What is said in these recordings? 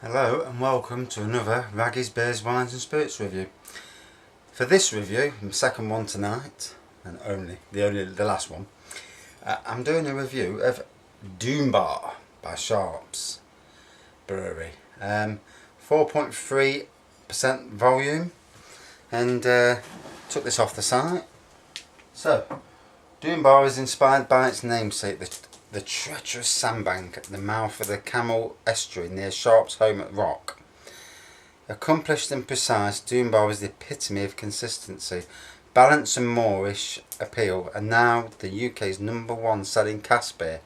Hello and welcome to another Raggy's Beers, Wines and Spirits review. For this review, my second one tonight, and the last one, I'm doing a review of Doombar by Sharps Brewery. 4.3% volume, and took this off the site. So, Doombar is inspired by its namesake, the treacherous sandbank at the mouth of the Camel Estuary near Sharp's home at Rock. Accomplished and precise, Doombar is the epitome of consistency, balance and Moreish appeal, and now the UK's #1 selling cask beer.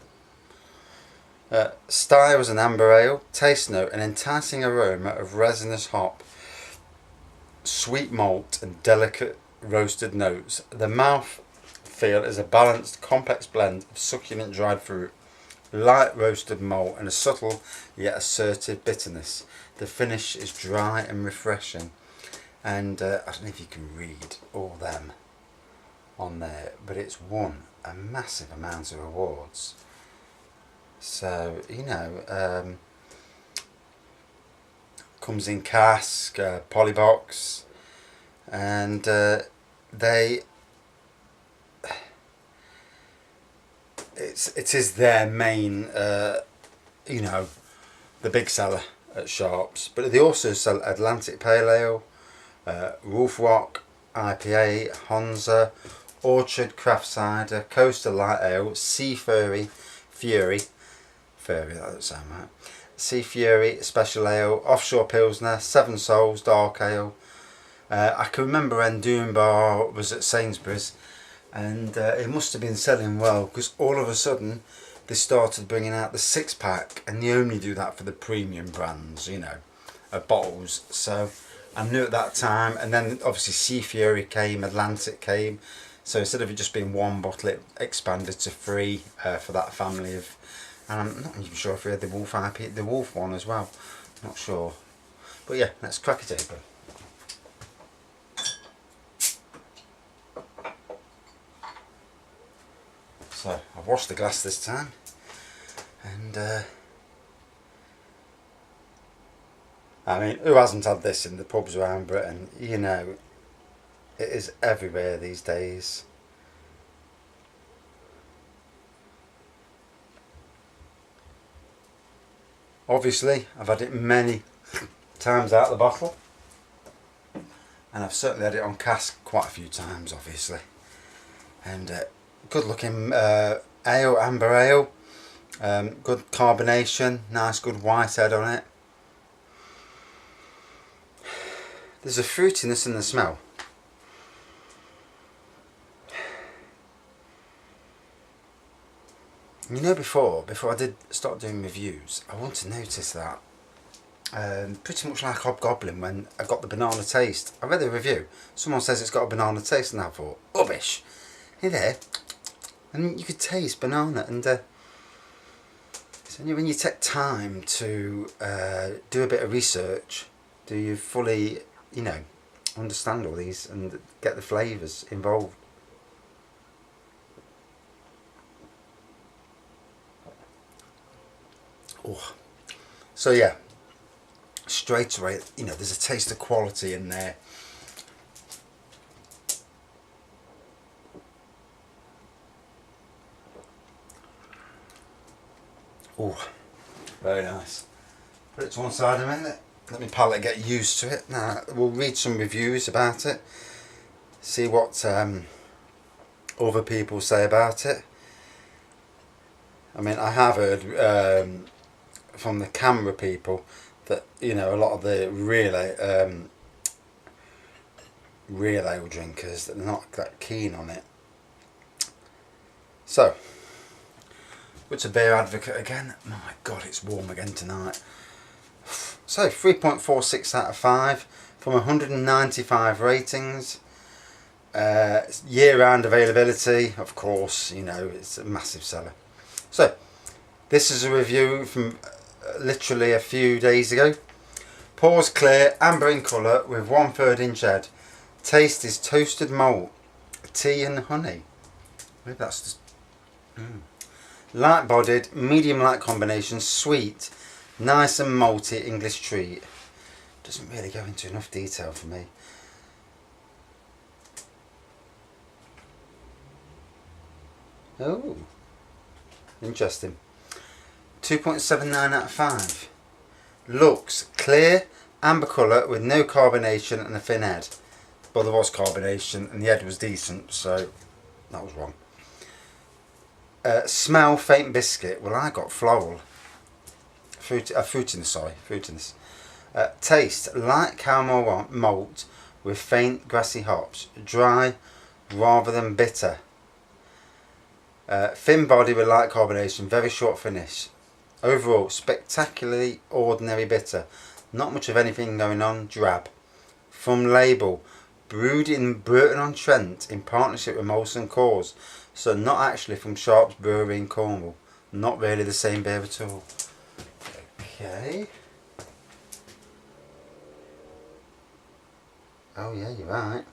Style was an amber ale, taste note, an enticing aroma of resinous hop, sweet malt and delicate roasted notes. The mouth feel is a balanced, complex blend of succulent dried fruit, light roasted malt, and a subtle yet assertive bitterness. The finish is dry and refreshing, and I don't know if you can read all them on there, but it's won a massive amount of awards. So comes in cask, polybox, and it is their main, the big seller at Sharps. But they also sell Atlantic Pale Ale, Wolf Rock IPA, Honza, Orchard Craft Cider, Coastal Light Ale, Sea Fury, that doesn't sound right, Sea Fury Special Ale, Offshore Pilsner, Seven Souls Dark Ale. I can remember when Doombar was at Sainsbury's, and it must have been selling well, because all of a sudden they started bringing out the 6-pack, and they only do that for the premium brands, bottles. So I knew at that time, and then obviously Sea Fury came, Atlantic came, so instead of it just being one bottle, it expanded to 3 for that family of, and I'm not even sure if we had the Wolf IP, the Wolf one as well, not sure. But yeah, let's crack it open. So I've washed the glass this time, and I mean, who hasn't had this in the pubs around Britain? It is everywhere these days. Obviously, I've had it many times out of the bottle, and I've certainly had it on cask quite a few times, obviously. And good looking ale, amber ale, good carbonation, nice good white head on it. There's a fruitiness in the smell. Before I did start doing reviews, I want to notice that pretty much like Hobgoblin, when I got the banana taste. I read the review, someone says it's got a banana taste, and I thought, rubbish. Hey there, and you could taste banana, and so when you take time to do a bit of research, do you fully understand all these and get the flavours involved. Oh, so yeah, straight away, there's a taste of quality in there. Oh, very nice. Put it to one side a minute. Let me palate get used to it. Now we'll read some reviews about it. See what other people say about it. I mean, I have heard from the camera people that a lot of the real ale drinkers, that they're not that keen on it. So, it's a beer advocate again. Oh my god, it's warm again tonight. So 3.46 out of 5 from 195 ratings. Year-round availability, of course. It's a massive seller. So this is a review from literally a few days ago. Pours clear, amber in colour with 1/3 inch head. Taste is toasted malt, tea and honey. Maybe that's just light bodied, medium light combination, sweet, Nice and malty English treat. Doesn't really go into enough detail for me. Oh, interesting. 2.79 out of 5. Looks clear, amber colour with no carbonation and a thin head. Well, there was carbonation and the head was decent, so that was wrong. Smell, faint biscuit. Well, I got floral. Fruitiness. Taste, light caramel malt with faint grassy hops. Dry rather than bitter. Thin body with light carbonation, very short finish. Overall, spectacularly ordinary bitter. Not much of anything going on, drab. From label, brewed in Burton on Trent in partnership with Molson Coors. So not actually from Sharps Brewery in Cornwall. Not really the same beer at all. Okay. Oh yeah, you're right.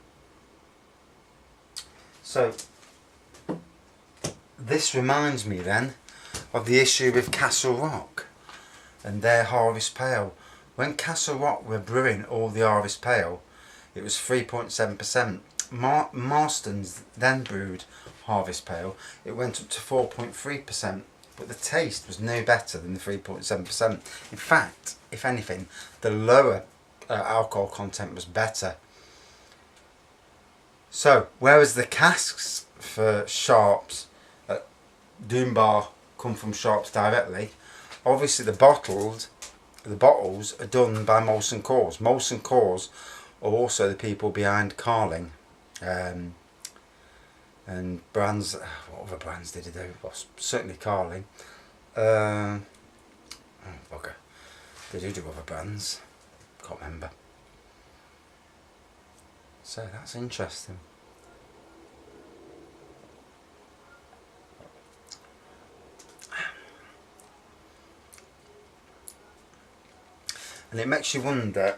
So, this reminds me then of the issue with Castle Rock and their Harvest Pale. When Castle Rock were brewing all the Harvest Pale, it was 3.7%. Marston's then brewed Harvest Pale, it went up to 4.3%, but the taste was no better than the 3.7%. In fact, if anything, the lower alcohol content was better. So, whereas the casks for Sharps, Doombar, come from Sharps directly, obviously the bottles are done by Molson Coors. Molson Coors are also the people behind Carling, and brands. What other brands did he do? Well, certainly Carling. Oh bugger, they do other brands. Can't remember. So that's interesting. And it makes you wonder,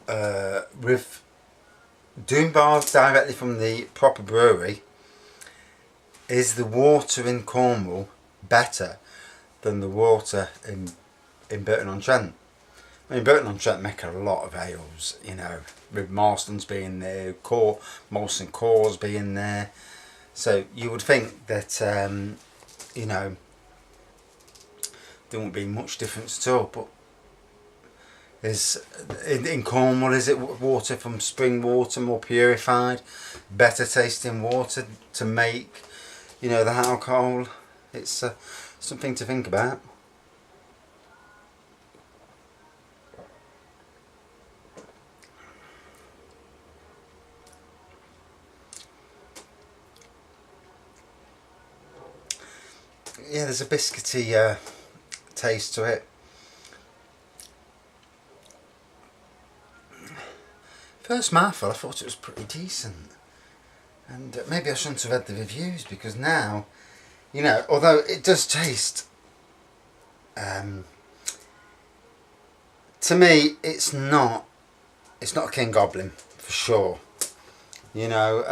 with Doombar directly from the proper brewery, is the water in Cornwall better than the water in Burton on Trent? I mean, Burton on Trent make a lot of ales, you know, with Marston's being there, Molson Coors being there. So you would think that, you know, there won't be much difference at all, but in Cornwall, is it water from spring water, more purified, better tasting water to make, you know, the alcohol? It's something to think about. Yeah, there's a biscuity taste to it. First mouthful, I thought it was pretty decent, and maybe I shouldn't have read the reviews, because now, you know, although it does taste, to me, it's not a King Goblin for sure, you know.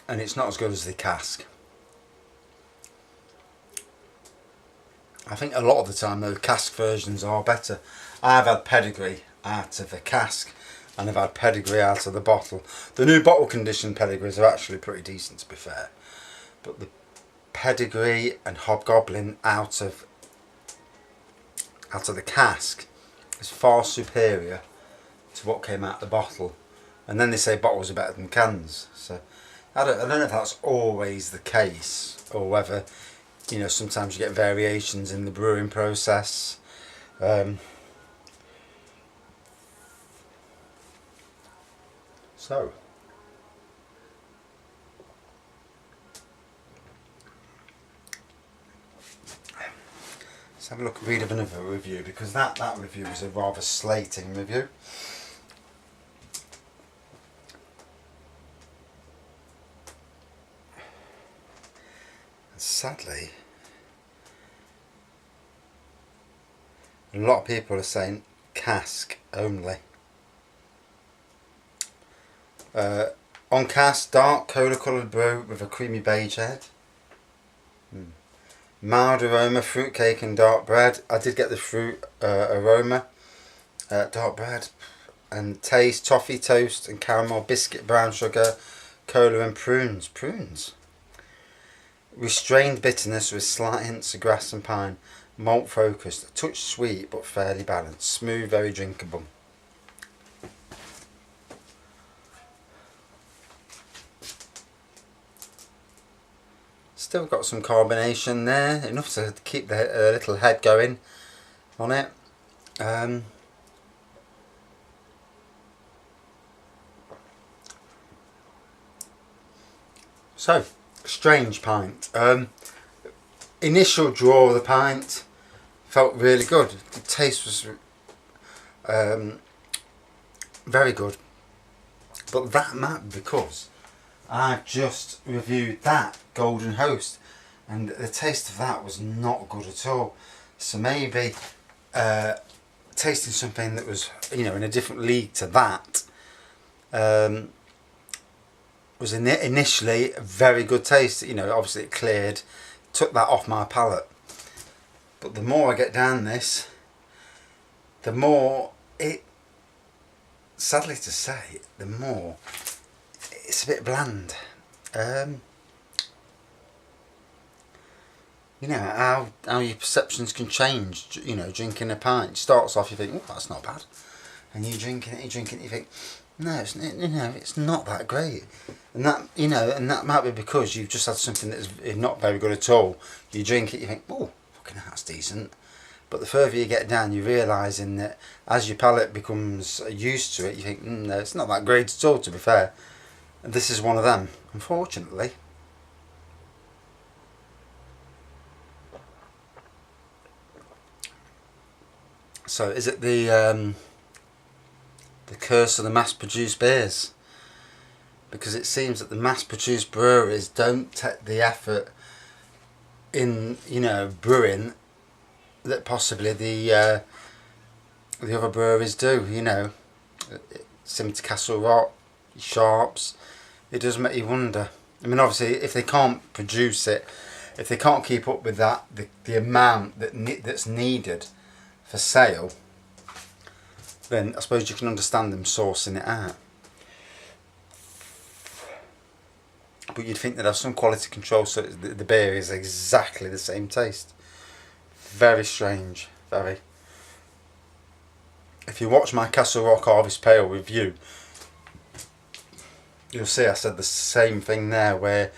And it's not as good as the cask. I think a lot of the time the cask versions are better. I've had pedigree out of the cask and I've had pedigree out of the bottle. The new bottle conditioned pedigrees are actually pretty decent, to be fair. But the pedigree and hobgoblin out of the cask is far superior to what came out of the bottle. And then they say bottles are better than cans. So I don't know if that's always the case, or whether, you know, sometimes you get variations in the brewing process. So, let's have a look, read of another review, because that review was a rather slating review. Sadly, a lot of people are saying cask only. On cask, dark cola coloured brew with a creamy beige head. Mild aroma, fruit cake and dark bread. I did get the fruit aroma. Dark bread. And taste, toffee, toast and caramel, biscuit, brown sugar, cola and prunes. Prunes. Restrained bitterness with slight hints of grass and pine. Malt focused, a touch sweet but fairly balanced. Smooth, very drinkable. Still got some carbonation there, enough to keep the little head going on it. So, strange pint. Initial draw of the pint felt really good. The taste was very good. But that might be because I've just reviewed that Golden Host and the taste of that was not good at all. So maybe tasting something that was, you know, in a different league to that was initially a very good taste. You know, obviously it cleared, took that off my palate. But the more I get down this, the more it, sadly to say, the more it's a bit bland. You know how your perceptions can change. You know, drinking a pint starts off, you think, oh, that's not bad, and you drinking it, you think, no, it's not that great, and that, you know, and that might be because you've just had something that is not very good at all. You drink it, you think, oh, fucking hell, that's decent. But the further you get down, you're realising that as your palate becomes used to it, you think, no, it's not that great at all, to be fair. And this is one of them, unfortunately. So is it the curse of the mass-produced beers? Because it seems that the mass-produced breweries don't take the effort in, you know, brewing that possibly the other breweries do. You know, similar to Castle Rock, Sharps. It does make you wonder. I mean, obviously, if they can't produce it, if they can't keep up with that, the amount that's needed for sale, then I suppose you can understand them sourcing it out. But you'd think they'd have some quality control so the beer is exactly the same taste. Very strange, very. If you watch my Castle Rock Harvest Pale review, you'll see I said the same thing there, where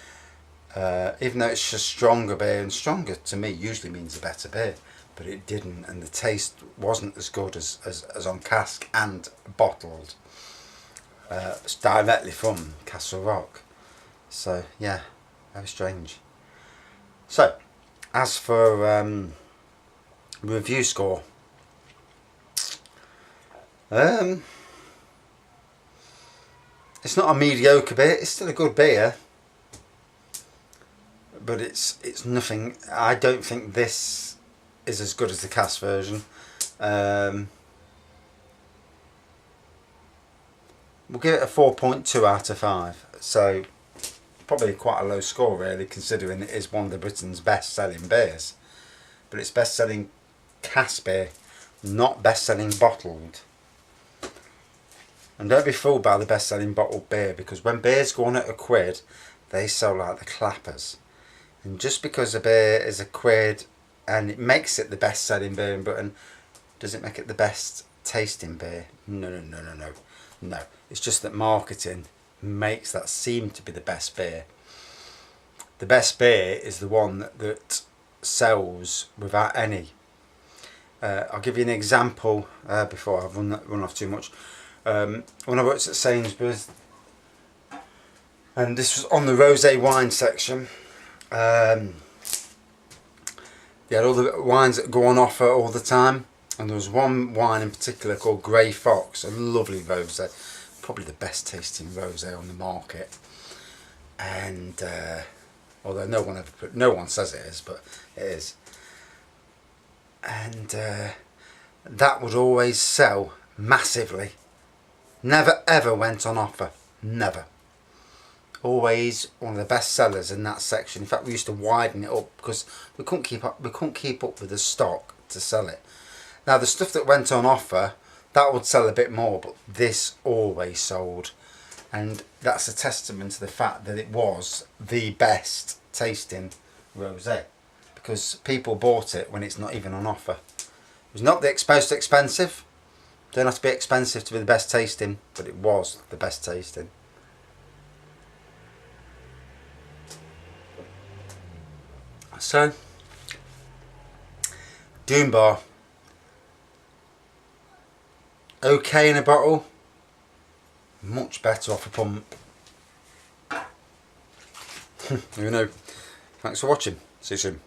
even though it's just stronger beer, and stronger to me usually means a better beer, but it didn't, and the taste wasn't as good as on cask and bottled. It's directly from Castle Rock. So yeah, very strange. So as for review score, it's not a mediocre beer, it's still a good beer, but it's nothing. I don't think this is as good as the cask version. We'll give it a 4.2 out of 5. So probably quite a low score, really, considering it is one of the Britain's best selling beers. But it's best selling cask beer, not best selling bottled. And don't be fooled by the best selling bottled beer, because when beers go on at £1, they sell like the clappers. And just because a beer is £1 and it makes it the best selling beer in Britain, does it make it the best tasting beer? No. It's just that marketing makes that seem to be the best beer. The best beer is the one that sells without any. I'll give you an example before I've run off too much. When I worked at Sainsbury's, and this was on the rosé wine section, they had all the wines that go on offer all the time, and there was one wine in particular called Grey Fox, a lovely rosé, probably the best tasting rosé on the market. And although no one says it is, but it is. And that would always sell massively. Never ever went on offer. Never. Always one of the best sellers in that section. In fact, we used to widen it up because we couldn't keep up with the stock to sell it. Now the stuff that went on offer, that would sell a bit more, but this always sold, and that's a testament to the fact that it was the best tasting rosé, because people bought it when it's not even on offer. It was not the most expensive. Don't have to be expensive to be the best tasting, but it was the best tasting. So, Doombar, okay in a bottle, much better off a pump. Who knows? Thanks for watching. See you soon.